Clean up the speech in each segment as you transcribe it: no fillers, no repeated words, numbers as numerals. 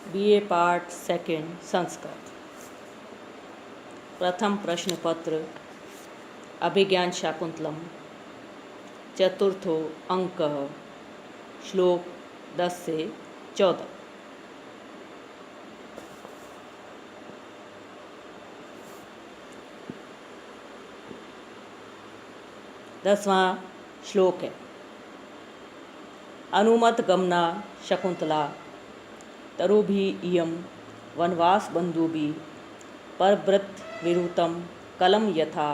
BA part second Sanskrit. प्रथम प्रश्न पत्र अभिज्ञान शाकुंतलम चतुर्थो अंक श्लोक 10 से 14। दसवां श्लोक है। अनुमत गमना शकुंतला तरुभि इयं वनवास बंधुभि परव्रत विरुतम कलम यथा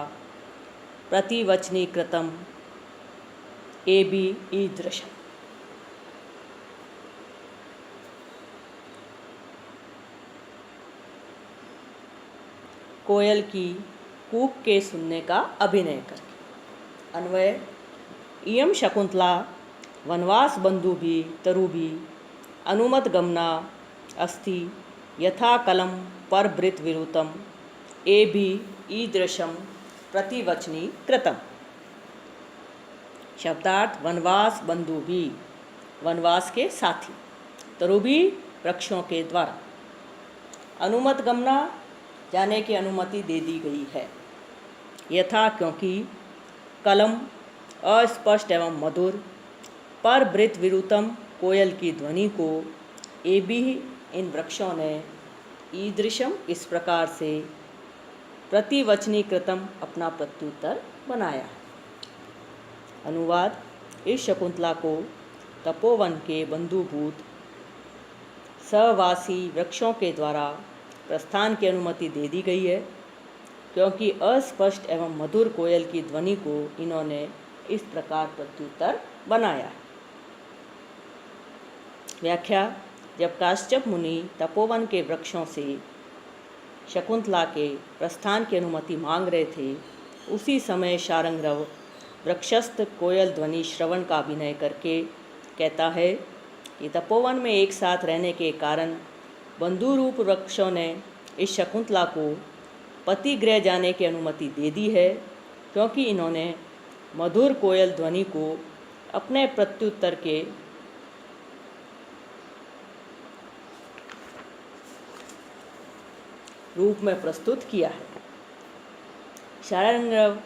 प्रतिवचनीकृतम एबि ईदृशम्। कोयल की कूक के सुनने का अभिनय करके। अन्वय। इयं शकुंतला वनवास बंधुभि तरुभि अनुमत गमना अस्ति यथा कलम परवृत विरुतम एभि ईदृशम प्रतिवचनी कृतम। शब्दार्थ। वनवास बंधुभि वनवास के साथी, तरुभि वृक्षों के द्वारा, अनुमत गमना जाने की अनुमति दे दी गई है, यथा क्योंकि, कलम अस्पष्ट एवं मधुर, परवृत विरुतम कोयल की ध्वनि को, एभि इन वृक्षों ने, ईदृशम इस प्रकार से, प्रतिवचनी कृतम अपना प्रत्युत्तर बनाया है। अनुवाद। इस शकुंतला को तपोवन के बंधुभूत सहवासी वृक्षों के द्वारा प्रस्थान की अनुमति दे दी गई है, क्योंकि अस्पष्ट एवं मधुर कोयल की ध्वनि को इन्होंने इस प्रकार प्रत्युत्तर बनाया है। व्याख्या। जब काश्यप मुनि तपोवन के वृक्षों से शकुंतला के प्रस्थान की अनुमति मांग रहे थे, उसी समय शारंगरव वृक्षस्थ कोयल ध्वनि श्रवण का अभिनय करके कहता है कि तपोवन में एक साथ रहने के कारण बंधुरूप वृक्षों ने इस शकुंतला को पतिगृह जाने की अनुमति दे दी है, क्योंकि इन्होंने मधुर कोयल ध्वनि को अपने प्रत्युत्तर के रूप में प्रस्तुत किया है। शारंगरव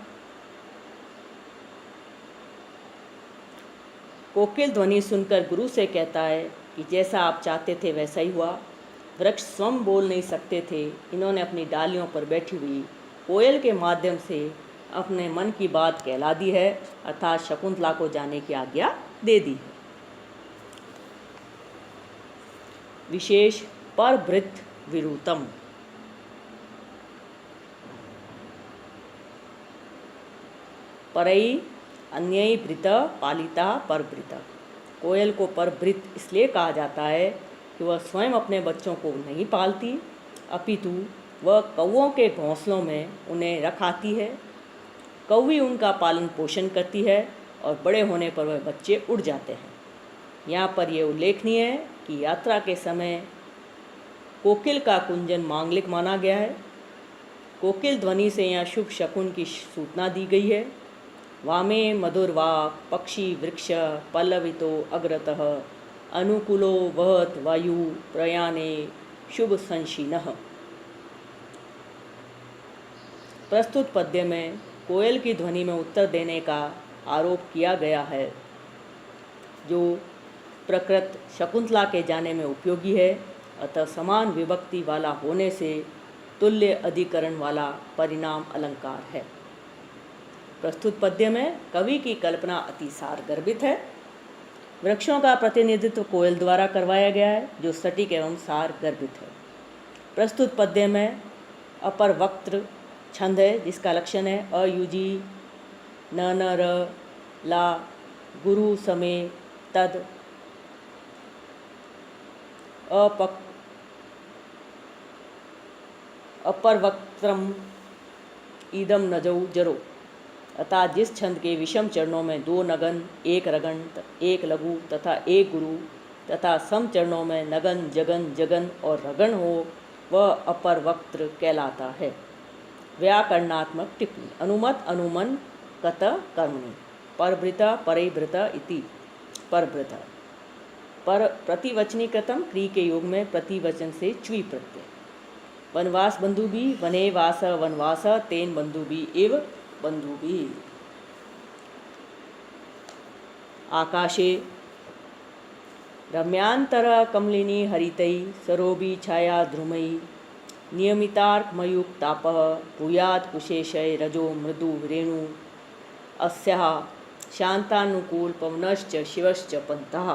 कोकिल ध्वनि सुनकर गुरु से कहता है कि जैसा आप चाहते थे वैसा ही हुआ। वृक्ष स्वयं बोल नहीं सकते थे, इन्होंने अपनी डालियों पर बैठी हुई कोयल के माध्यम से अपने मन की बात कहला दी है, अर्थात शकुंतला को जाने की आज्ञा दे दी है। विशेष। परवृत विरुतम। परई अन्यई भृत पालिता परवृत। कोयल को परवृत इसलिए कहा जाता है कि वह स्वयं अपने बच्चों को नहीं पालती, अपितु वह कौवों के घोंसलों में उन्हें रखाती है। कौवी उनका पालन पोषण करती है और बड़े होने पर वह बच्चे उड़ जाते हैं। यहाँ पर यह उल्लेखनीय है कि यात्रा के समय कोकिल का कुंजन मांगलिक माना गया है। कोकिल ध्वनि से यहाँ शुभ शकुन की सूचना दी गई है। वामे मधुरवा पक्षी वृक्ष पल्लवितो अग्रतः अनुकूलो वहत वायु प्रयाणे शुभ संशीनः। प्रस्तुत पद्य में कोयल की ध्वनि में उत्तर देने का आरोप किया गया है, जो प्रकृत शकुंतला के जाने में उपयोगी है, अतः समान विभक्ति वाला होने से तुल्य अधिकरण वाला परिणाम अलंकार है। प्रस्तुत पद्य में कवि की कल्पना अति सार गर्भित है। वृक्षों का प्रतिनिधित्व कोयल द्वारा करवाया गया है, जो सटीक एवं सार गर्भित है। प्रस्तुत पद्य में अपर वक्त्र छंद है, जिसका लक्षण है अयुजी न न र ला गुरु समे तद अपर वक्त्रम ईदम नजौ जरो। अतः जिस छंद के विषम चरणों में 2 नगन, 1 रगन, 1 लघु तथा 1 गुरु तथा सम चरणों में नगन, जगन, जगन और रगन हो, वह अपर वक्त्र कहलाता है। व्याकरणात्मक टिप्पणी। अनुमत अनुमन कत कर्मणि परवृत परिवृत इति परवृत। पर प्रतिवचनी कृतम क्री के योग में प्रतिवचन से च्वी प्रत्यय। वनवास बंधुभी वने वास वनवास तेन बंधुभी एव बंधुभी। आकाशे रम्यांतर कमलिनी हरितई सरोबी छाया ध्रुमयी नियमितार्कमयुक्तापः भूयात् कुशेशय रजो मृदु रेणु अस्याः शांतानुकूल पवनश्च शिवश्च पंथः।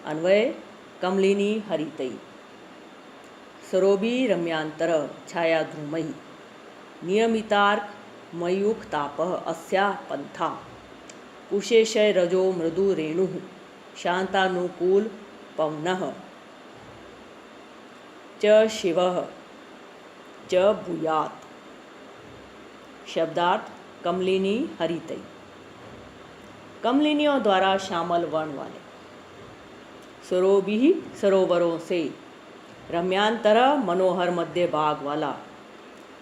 अन्वय कमलिनी हरितई सरोबी रम्यांतर छाया ध्रुमयी नियमितार्क मयूखतापः अस्याः पंथा कुशेशय रजो मृदु रेणु शांतानुकूल पवनः च शिवः च भूयात्। शब्दार्थ कमलिनी हरितई कमलिनियों द्वारा श्यामल वर्ण वाले, सरोबी सरोवरों से, रम्यांतर मनोहर मध्य भाग वाला,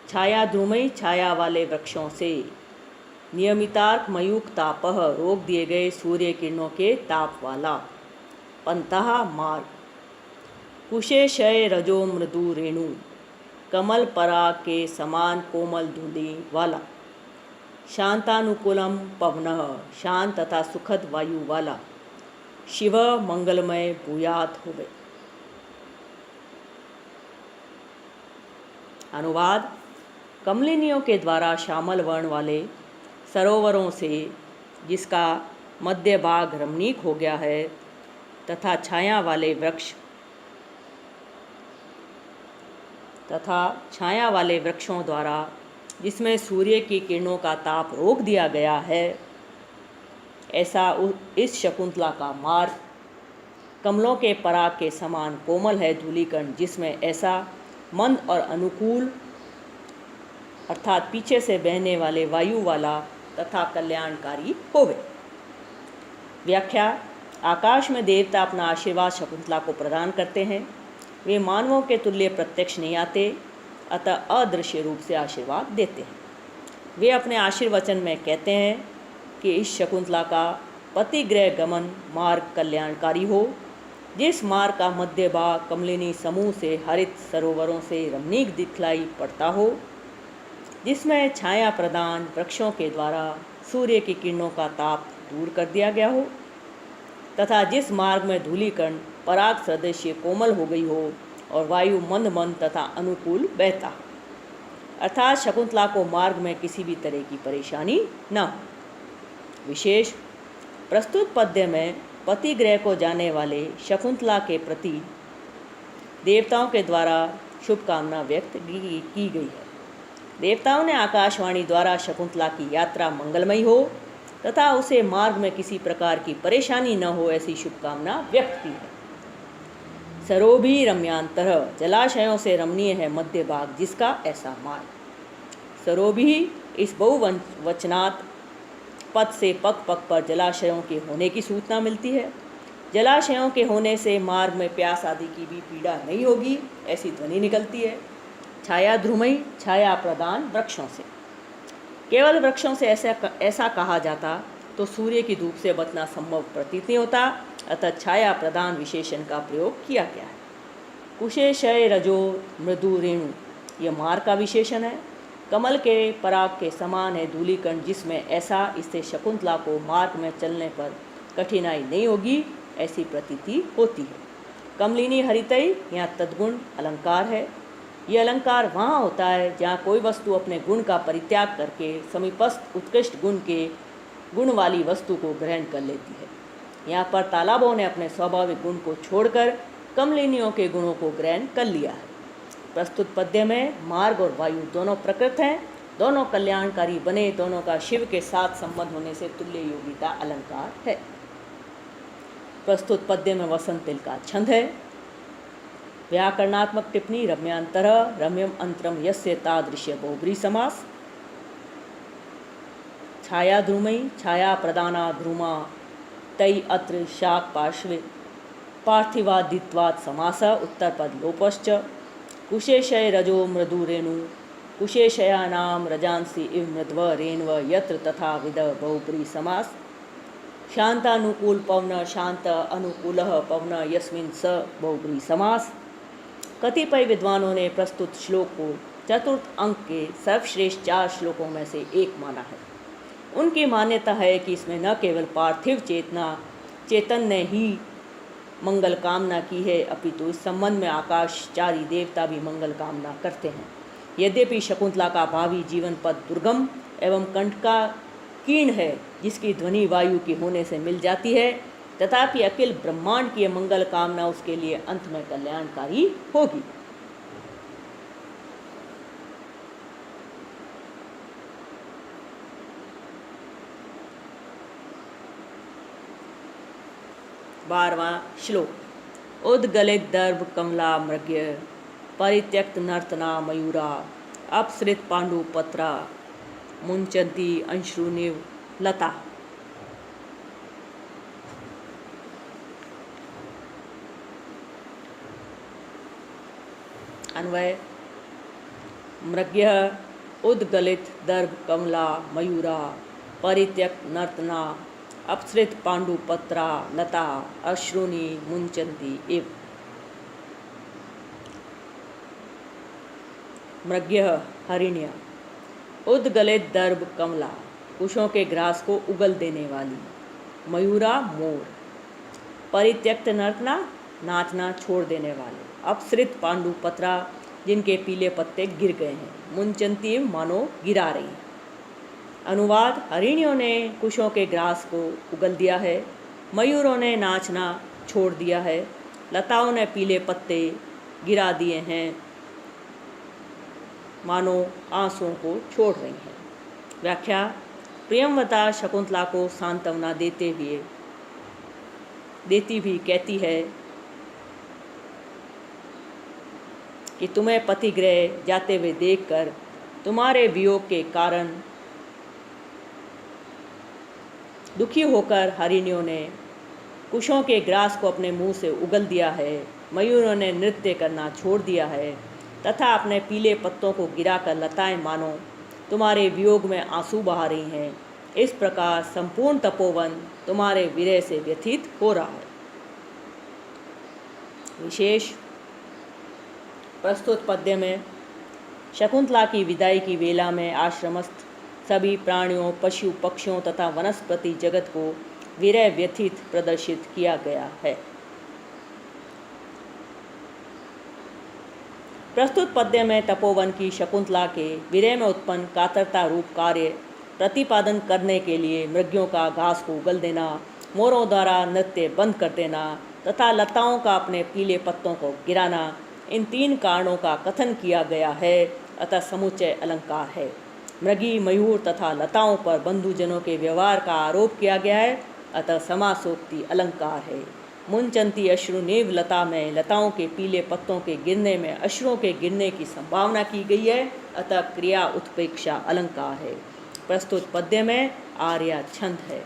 छाया ध्रुमयी छाया वाले वृक्षों से, नियमितार्क मयूख तापह रोक दिए गए सूर्य किरणों के ताप वाला, पंतः मार्ग, कुशेशय रजो मृदु रेणु कमल पराग के समान कोमल धूलि वाला, शांतानुकूलम पवनः शांत तथा सुखद वायु वाला, शिव मंगलमय भूयात होवे। अनुवाद कमलिनियों के द्वारा श्यामल वर्ण वाले सरोवरों से, जिसका मध्य भाग रमणीक हो गया है, तथा छाया वाले वृक्षों द्वारा जिसमें सूर्य की किरणों का ताप रोक दिया गया है, ऐसा इस शकुंतला का मार्ग कमलों के पराग के समान कोमल है धूलिकण, जिसमें ऐसा मंद और अनुकूल अर्थात पीछे से बहने वाले वायु वाला तथा कल्याणकारी होवे। व्याख्या आकाश में देवता अपना आशीर्वाद शकुंतला को प्रदान करते हैं। वे मानवों के तुल्य प्रत्यक्ष नहीं आते, अतः अदृश्य रूप से आशीर्वाद देते हैं। वे अपने आशीर्वचन में कहते हैं कि इस शकुंतला का पतिग्रह गमन मार्ग कल्याणकारी हो, जिस मार्ग का मध्य भाग कमलिनी समूह से हरित सरोवरों से रमणीक दिखलाई पड़ता हो, जिसमें छाया प्रदान वृक्षों के द्वारा सूर्य की किरणों का ताप दूर कर दिया गया हो, तथा जिस मार्ग में धूलिकण पराग सदृश्य कोमल हो गई हो और वायु मंद मंद तथा अनुकूल बहता, अर्थात शकुंतला को मार्ग में किसी भी तरह की परेशानी न हो। विशेष प्रस्तुत पद्य में पतिग्रह को जाने वाले शकुंतला के प्रति देवताओं के द्वारा शुभकामना व्यक्त की गई है। देवताओं ने आकाशवाणी द्वारा शकुंतला की यात्रा मंगलमयी हो तथा उसे मार्ग में किसी प्रकार की परेशानी न हो, ऐसी शुभकामना व्यक्त की है। सरोभी रम्यांतर जलाशयों से रमणीय है मध्य भाग, जिसका ऐसा मार्ग। सरोभी इस बहुवचनात् पद से पग पग पर जलाशयों के होने की सूचना मिलती है। जलाशयों के होने से मार्ग में प्यास आदि की भी पीड़ा नहीं होगी, ऐसी ध्वनि निकलती है। छाया ध्रुमयी छाया प्रदान वृक्षों से, केवल वृक्षों से ऐसा कहा जाता तो सूर्य की धूप से बचना संभव प्रतीत नहीं होता, अतः छाया प्रदान विशेषण का प्रयोग किया गया है। कुशेशय रजो मृदु रेणु यह मार्ग का विशेषण है। कमल के पराग के समान है धूलिकण, जिसमें ऐसा इससे शकुंतला को मार्ग में चलने पर कठिनाई नहीं होगी, ऐसी प्रतीति होती है। कमलिनी हरितई यहाँ तद्गुण अलंकार है। यह अलंकार वहाँ होता है जहाँ कोई वस्तु अपने गुण का परित्याग करके समीपस्थ उत्कृष्ट गुण वाली वस्तु को ग्रहण कर लेती है। यहाँ पर तालाबों ने अपने स्वाभाविक गुण को छोड़कर कमलिनियों के गुणों को ग्रहण कर लिया है। प्रस्तुत पद्य में मार्ग और वायु दोनों प्रकृत हैं, दोनों कल्याणकारी बने, दोनों का शिव के साथ संबंध होने से तुल्य योगिता अलंकार है। प्रस्तुत पद्य में वसंत तिल का छंद है। व्याकरणात्मक टिप्पणी रम्यांतर रम्यम अंतरम यस्य तादृश्य बहुब्री समास। छाया ध्रुमयी छाया प्रदाना ध्रुमा तई अत्र शाक पार्श्वे पार्थिवादित्वात् समास उत्तर पद लोपश्च। कुशेशय रजो मृदु रेणु कुशेशयानाम रजांसि इव मृद्व रेन्व यत्र तथा विद बहुब्री समास। शांतानुकूल पवन शांत अनुकूल पवन यस्मिन् स बहुब्री समास। कतिपय विद्वानों ने प्रस्तुत श्लोक को चतुर्थ अंक के सर्वश्रेष्ठ 4 श्लोकों में से एक माना है। उनकी मान्यता है कि इसमें न केवल पार्थिव चेतन ने ही मंगल कामना की है, अपितु इस संबंध में आकाशचारी देवता भी मंगल कामना करते हैं। यद्यपि शकुंतला का भावी जीवन पद दुर्गम एवं कंटकाकीर्ण है, जिसकी ध्वनि वायु की होने से मिल जाती है, तथापि अखिल ब्रह्मांड की मंगल कामना उसके लिए अंत में कल्याणकारी होगी। बारहवां श्लोक। उद्गलित दर्भ कमला मृग्य परित्यक्त नर्तना मयूरा अपसृत पांडुपत्रा मुंचन्ति अंश्रुनिव लता। अन्वय। मृग्य उद्गलित दर्भ कमला मयूरा परित्यक्त नर्तना अपसृत पांडुपत्रा लता अश्रुनि मुंचन्ति इव। मृग्य हरिण्य, उद्गलित दर्भ कमला कुशों के ग्रास को उगल देने वाली, मयूरा मोर, परित्यक्त नर्तना नाचना छोड़ देने वाले, अपसृत पांडुपत्रा जिनके पीले पत्ते गिर गए हैं, मुंचन्ति मानो गिरा रही। अनुवाद। हरिणियों ने कुशों के ग्रास को उगल दिया है, मयूरों ने नाचना छोड़ दिया है, लताओं ने पीले पत्ते गिरा दिए हैं, मानो आंसुओं को छोड़ रही हैं। व्याख्या। प्रियंवदा शकुंतला को सांत्वना देती भी कहती है कि तुम्हें पतिगृह जाते हुए देखकर तुम्हारे वियोग के कारण दुखी होकर हरिणियों ने कुशों के ग्रास को अपने मुंह से उगल दिया है, मयूरों ने नृत्य करना छोड़ दिया है तथा अपने पीले पत्तों को गिराकर लताएं मानो तुम्हारे वियोग में आंसू बहा रही हैं। इस प्रकार संपूर्ण तपोवन तुम्हारे विरह से व्यथित हो रहा है। विशेष। प्रस्तुत पद्य में शकुंतला की विदाई की वेला में आश्रमस्थ सभी प्राणियों, पशु पक्षियों तथा वनस्पति जगत को विरह व्यथित प्रदर्शित किया गया है। प्रस्तुत पद्य में तपोवन की शकुंतला के विरह में उत्पन्न कातरता रूप कार्य प्रतिपादन करने के लिए मृग्यों का घास को उगल देना, मोरों द्वारा नृत्य बंद कर देना तथा लताओं का अपने पीले पत्तों को गिराना, इन 3 कारणों का कथन किया गया है, अतः समुच्चय अलंकार है। मृगी, मयूर तथा लताओं पर बंधुजनों के व्यवहार का आरोप किया गया है, अतः समासोक्ति अलंकार है। मुंचन्ति अश्रुनिव लता में लताओं के पीले पत्तों के गिरने में अश्रुओं के गिरने की संभावना की गई है, अतः क्रिया उत्प्रेक्षा अलंकार है। प्रस्तुत पद्य में आर्या छंद है।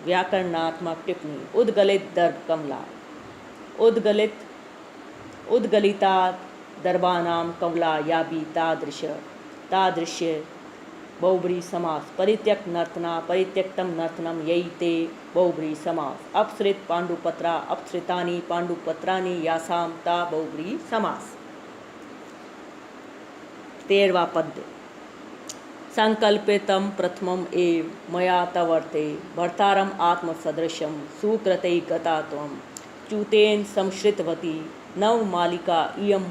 व्याकरणात्मक टिप्पणी। उद्गलित दर्भ कमला। उद्गलिता दर्भानाम कमला या भी तादृश्य बहुब्री समास। परित्यक्त नर्तना परित्यक्तम नर्तनम यई ते बहुब्री समास। अपसृत पांडुपत्रा अपसृतानि पांडुपत्राणि यासाम ता बहुब्री समास। 13वां पद्य। संकल्पितं प्रथमम् एव मया तवर्ते भर्तारम् आत्मसदृशं सुकृतै गता त्वं च्यूतेन संश्रितवती नवमालिका इयम्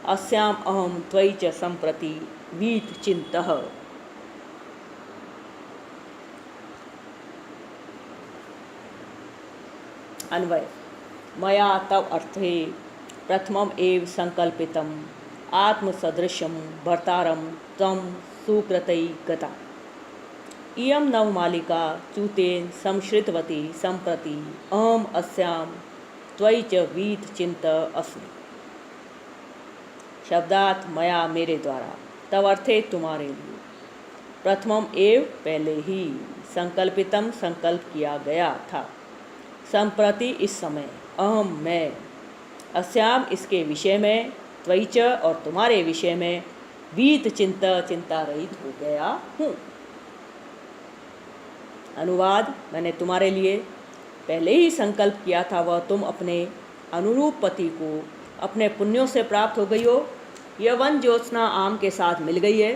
अस्याम् अहं त्वयि च सम्प्रति वीत चिन्तः। अन्वय। मया तव अर्थे प्रथमम् एव संकल्पितम् आत्मसदृशं भर्तारं त्वं सुकृतै गता इयं नवमालिका च्यूतेन संश्रितवती सम्प्रति अहम् अस्यां त्वयि च वीत चिंत अस्मि। शब्दार्थ। मया मेरे द्वारा, तव अर्थे तुम्हारे लिए, प्रथमम एव पहले ही, संकल्पितम संकल्प किया गया था, संप्रति इस समय, अहम मैं, अस्याम इसके विषय में, त्वयि च और तुम्हारे विषय में, वीत चिंता रहित हो गया हूँ। अनुवाद: मैंने तुम्हारे लिए पहले ही संकल्प किया था, वह तुम अपने अनुरूप पति को अपने पुण्यों से प्राप्त हो गई हो। यह वन ज्योत्सना आम के साथ मिल गई है।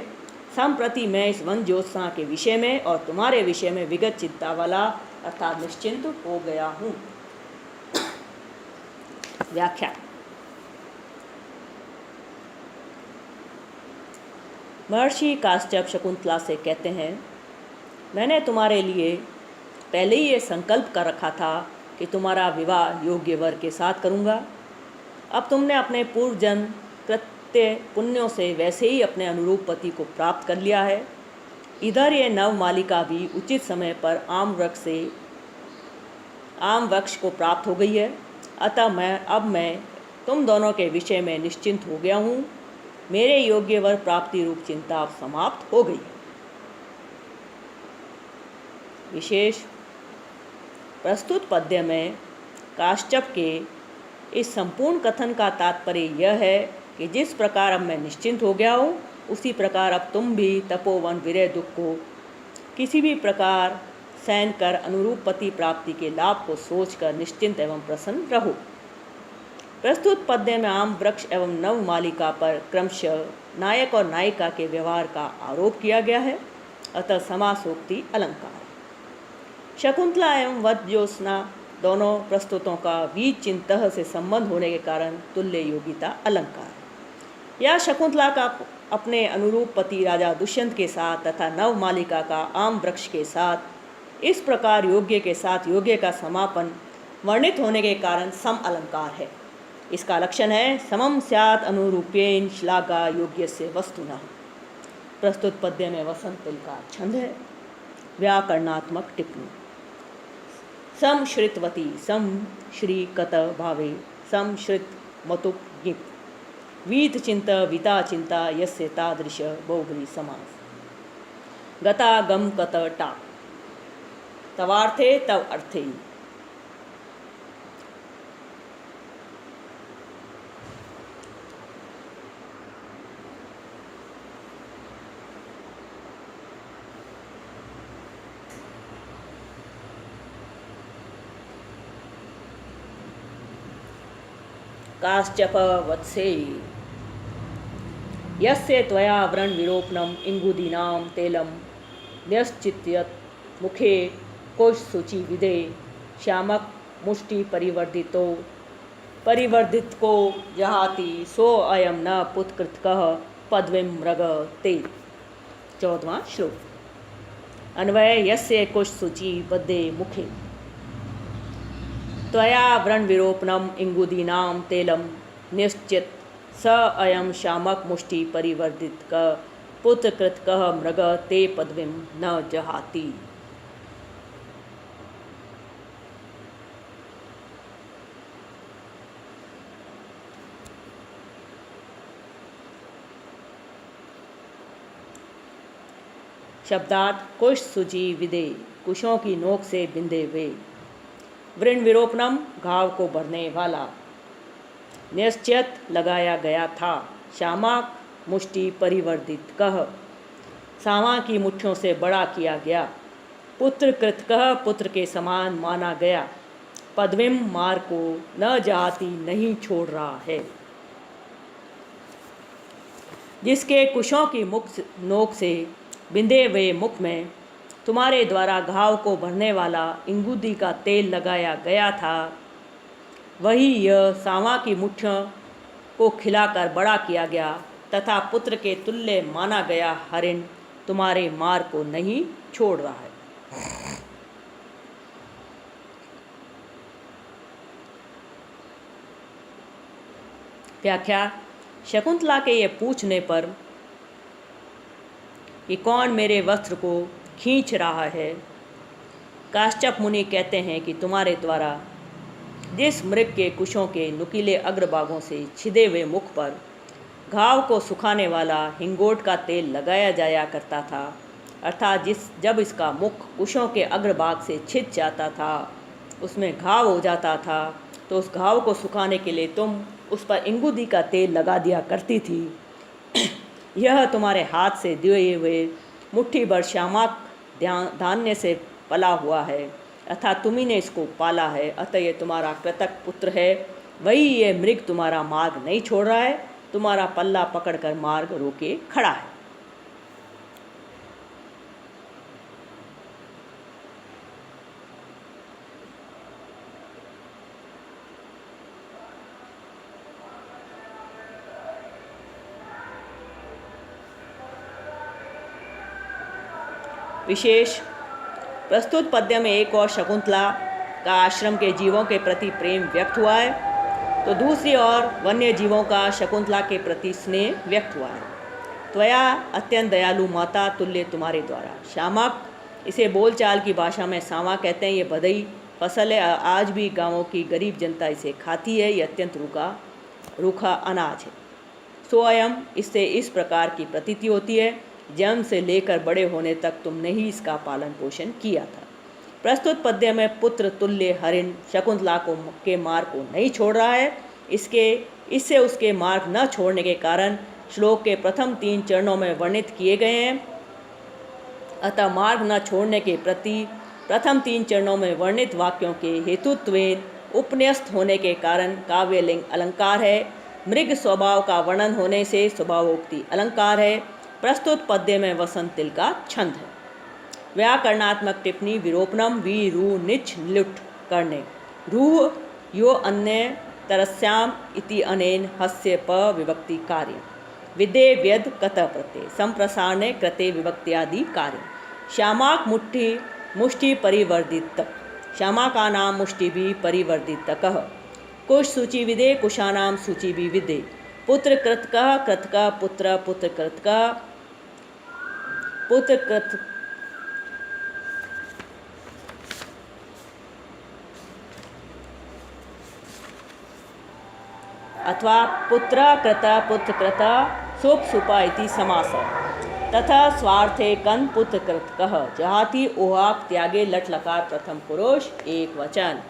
संप्रति मैं इस वन ज्योत्सना के विषय में और तुम्हारे विषय में विगत चिंता वाला अर्थात निश्चिंत हो गया हूँ। व्याख्या: महर्षि काश्यप शकुंतला से कहते हैं, मैंने तुम्हारे लिए पहले ही ये संकल्प कर रखा था कि तुम्हारा विवाह योग्य वर के साथ करूँगा। अब तुमने अपने पूर्व जन्म कृत्य पुण्यों से वैसे ही अपने अनुरूप पति को प्राप्त कर लिया है। इधर ये नवमालिका भी उचित समय पर आम वृक्ष को प्राप्त हो गई है। अतः मैं तुम दोनों के विषय में निश्चिंत हो गया हूँ। मेरे योग्य वर प्राप्ति रूप चिंता अब समाप्त हो गई। विशेष: प्रस्तुत पद्य में काश्यप के इस संपूर्ण कथन का तात्पर्य यह है कि जिस प्रकार अब मैं निश्चिंत हो गया हूँ, उसी प्रकार अब तुम भी तपोवन विरह दुख को किसी भी प्रकार सहन कर अनुरूप पति प्राप्ति के लाभ को सोचकर निश्चिंत एवं प्रसन्न रहो। प्रस्तुत पद्य में आम वृक्ष एवं नवमालिका पर क्रमशः नायक और नायिका के व्यवहार का आरोप किया गया है, अतः समासोक्ति अलंकार। शकुंतला एवं वध ज्योत्सना दोनों प्रस्तुतों का वीत चिंतः से संबंध होने के कारण तुल्य योगिता अलंकार। यह शकुंतला का अपने अनुरूप पति राजा दुष्यंत के साथ तथा नवमालिका का आम वृक्ष के साथ इस प्रकार योग्य के साथ योग्य का समापन वर्णित होने के कारण सम अलंकार है। इसका लक्षण है समम स्यात् अनुरूप्येन श्लाघा योग्य से वस्तुनः। प्रस्तुत पद्य में वसंत तिल का छंद है। व्याकरणात्मक टिप्पणी: सम श्रितवती सम श्री कत भावे सम श्रित मतुप गिप वीत चिंत विता चिंता यस्य तादृश बहुब्री समास। गता गम कत टा तवार्थे तव अर्थे। काश्यप वत्से यस्य त्वया व्रण विरोपणम इंगुदीनां तेलम न्यश्चित्यत मुखे कोश सूचि विदे श्यामक मुष्टि परिवर्धित को जहाति सो अयम न पुत्कृतकः पद्विम मृग ते। 14वां श्लोक। अन्वय: यस्य कुश सूचि बद्धे मुखे त्वया व्रण विरोपणम इंगुदीनां तेलम निश्चित स अयम शामक मुष्टि परिवर्धित क पुत्रकृतकः मृग ते पदवीं न जहाति। शब्दार्थ: कुश सूचि विदे कुशों की नोक से बिंधे हुए, वृण विरोपणम घाव को भरने वाला, निश्चित लगाया गया था, श्यामक मुष्टि परिवर्धित कह सामा की मुट्ठियों से बड़ा किया गया, पुत्र कृतकः पुत्र के समान माना गया, पद्विम मार को न जाति नहीं छोड़ रहा है। जिसके कुशों की नोक से बिंधे हुए मुख में तुम्हारे द्वारा घाव को भरने वाला इंगुदी का तेल लगाया गया था, वही यह सांवा की मुट्ठियों को खिलाकर बड़ा किया गया तथा पुत्र के तुल्य माना गया हरिण तुम्हारे मार को नहीं छोड़ रहा है। व्याख्या: शकुंतला के ये पूछने पर कि कौन मेरे वस्त्र को खींच रहा है, काश्यप मुनि कहते हैं कि तुम्हारे द्वारा जिस मृग के कुशों के नुकीले अग्रभागों से छिदे हुए मुख पर घाव को सुखाने वाला हिंगोट का तेल लगाया जाया करता था, अर्थात जब इसका मुख कुशों के अग्रभाग से छिद जाता था, उसमें घाव हो जाता था तो उस घाव को सुखाने के लिए तुम उस पर इंगुदी का तेल लगा दिया करती थी। यह तुम्हारे हाथ से दिए हुए मुट्ठी भर श्यामाक धान्य से पला हुआ है, अर्थात तुम्ही ने इसको पाला है, अतः ये तुम्हारा कृतक पुत्र है। वही ये मृग तुम्हारा मार्ग नहीं छोड़ रहा है, तुम्हारा पल्ला पकड़कर मार्ग रोके खड़ा है। विशेष प्रस्तुत पद्य में एक और शकुंतला का आश्रम के जीवों के प्रति प्रेम व्यक्त हुआ है, तो दूसरी ओर वन्य जीवों का शकुंतला के प्रति स्नेह व्यक्त हुआ है। त्वया अत्यंत दयालु माता तुल्य तुम्हारे द्वारा। श्यामक, इसे बोलचाल की भाषा में सांवा कहते हैं। ये भदई फसल है, आज भी गांवों की गरीब जनता इसे खाती है। ये अत्यंत रूखा अनाज है। स्वयं इससे इस प्रकार की प्रतीति होती है, जन्म से लेकर बड़े होने तक तुमने ही इसका पालन पोषण किया था। प्रस्तुत पद्य में पुत्र तुल्य हरिण शकुंतला के मार्ग को नहीं छोड़ रहा है। इससे उसके मार्ग न छोड़ने के कारण श्लोक के प्रथम 3 चरणों में वर्णित किए गए हैं। अतः मार्ग न छोड़ने के प्रति प्रथम 3 चरणों में वर्णित वाक्यों के हेतुत्वेन उपन्यस्त होने के कारण काव्यलिंग अलंकार है। मृग स्वभाव का वर्णन होने से स्वभावोक्ति अलंकार है। प्रस्तुत पद्य में वसंत तिल का छंद है। व्याकरणात्मक टिप्पणी विरोपणम वी रू निच लुट करने रूह यो अन्य तरस्याम इति अनेन हस्य प विभक्ति कार्य विदे व्यद कत प्रत्यय संप्रसारणे कृते विभक्ति आदि कार्य। श्यामाक मुष्टि परिवर्धित श्यामा का नाम मुष्टि भी परिवर्धित कह कुश सूचि विदे कुशानाम सूचि भी विदे पुत्र कृतका पुत्र पुत्र कृतका पुत्र कृत अथवा पुत्र कृत सुप सुपा इति समास तथा स्वार्थे कन पुत्र कृत कह जहाती ओहाक त्यागे लट लकार प्रथम पुरुष एक वचन।